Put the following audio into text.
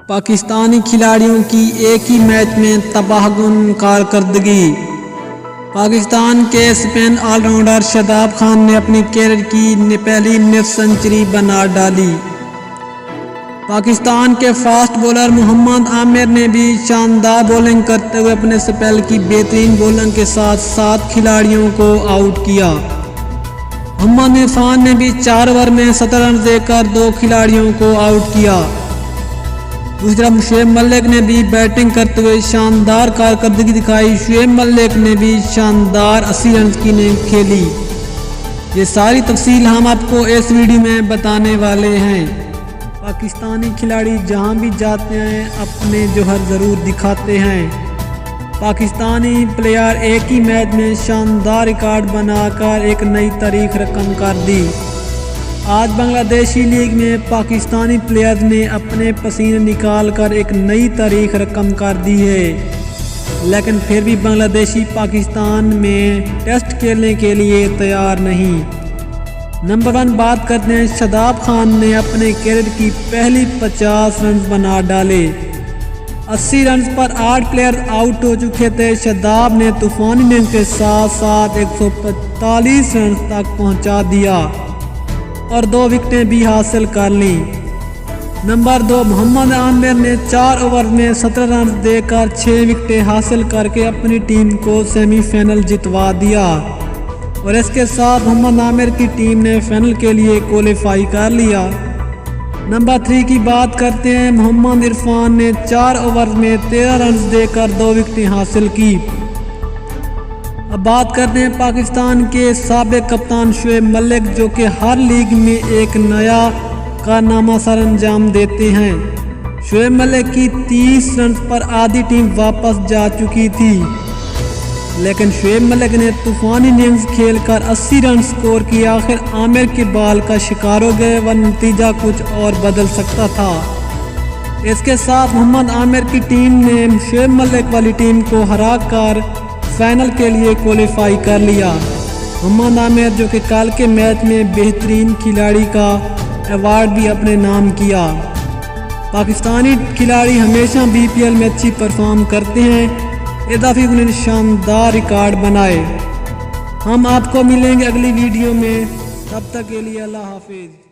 पाकिस्तानी खिलाड़ियों की एक ही मैच में तबाहकुन कारकर्दगी। पाकिस्तान के स्पिन ऑलराउंडर शादाब खान ने अपनी कैरियर की पहली निफ्ट सेंचुरी बना डाली। पाकिस्तान के फास्ट बॉलर मोहम्मद आमिर ने भी शानदार बॉलिंग करते हुए अपने स्पेल की बेहतरीन बॉलिंग के साथ 7 खिलाड़ियों को आउट किया। मोहम्मद इरफान ने भी 4 ओवर में 17 रन देकर 2 खिलाड़ियों को आउट किया। दूसरी तरफ शुएब मलिक ने भी बैटिंग करते हुए शानदार कारकर्दगी दिखाई। शुएब मलिक ने भी शानदार 80 रन की इनिंग खेली। ये सारी तफसील हम आपको इस वीडियो में बताने वाले हैं। पाकिस्तानी खिलाड़ी जहां भी जाते हैं अपने जौहर ज़रूर दिखाते हैं। पाकिस्तानी प्लेयर एक ही मैच में शानदार रिकॉर्ड बनाकर एक नई तारीख रकम कर दी। आज बांग्लादेशी लीग में पाकिस्तानी प्लेयर्स ने अपने पसीने निकाल कर एक नई तारीख रकम कर दी है, लेकिन फिर भी बांग्लादेशी पाकिस्तान में टेस्ट खेलने के लिए तैयार नहीं। नंबर 1 बात करते हैं, शादाब खान ने अपने कैरियर की पहली 50 रन बना डाले। 80 रन पर 8 प्लेयर आउट हो चुके थे। शादाब ने तूफानी इनिंग्स के साथ साथ 145 रन तक पहुंचा दिया और 2 विकेटें भी हासिल कर ली। नंबर 2 मोहम्मद आमिर ने 4 ओवर में 17 रन देकर 6 विकेटें हासिल करके अपनी टीम को सेमीफाइनल जितवा दिया और इसके साथ मोहम्मद आमिर की टीम ने फाइनल के लिए क्वालिफाई कर लिया। नंबर 3 की बात करते हैं, मोहम्मद इरफान ने 4 ओवर में 13 रन देकर 2 विकेटें हासिल की। अब बात करते हैं पाकिस्तान के साबिक कप्तान शुएब मलिक, जो कि हर लीग में एक नया कारनामा सर अंजाम देते हैं। शुएब मलिक की 30 रन पर आधी टीम वापस जा चुकी थी, लेकिन शुएब मलिक ने तूफानी इनिंग्स खेलकर 80 रन स्कोर किया। आखिर आमिर के बाल का शिकार हो गए व नतीजा कुछ और बदल सकता था। इसके साथ मोहम्मद आमिर की टीम ने शुएब मलिक वाली टीम को हरा कर फाइनल के लिए क्वालिफाई कर लिया। मोहम्मद आमिर जो कि कल के मैच में बेहतरीन खिलाड़ी का अवार्ड भी अपने नाम किया। पाकिस्तानी खिलाड़ी हमेशा बीपीएल में अच्छी परफॉर्म करते हैं, इजाफी उन्होंने शानदार रिकॉर्ड बनाए। हम आपको मिलेंगे अगली वीडियो में, तब तक के लिए अल्लाह हाफिज़।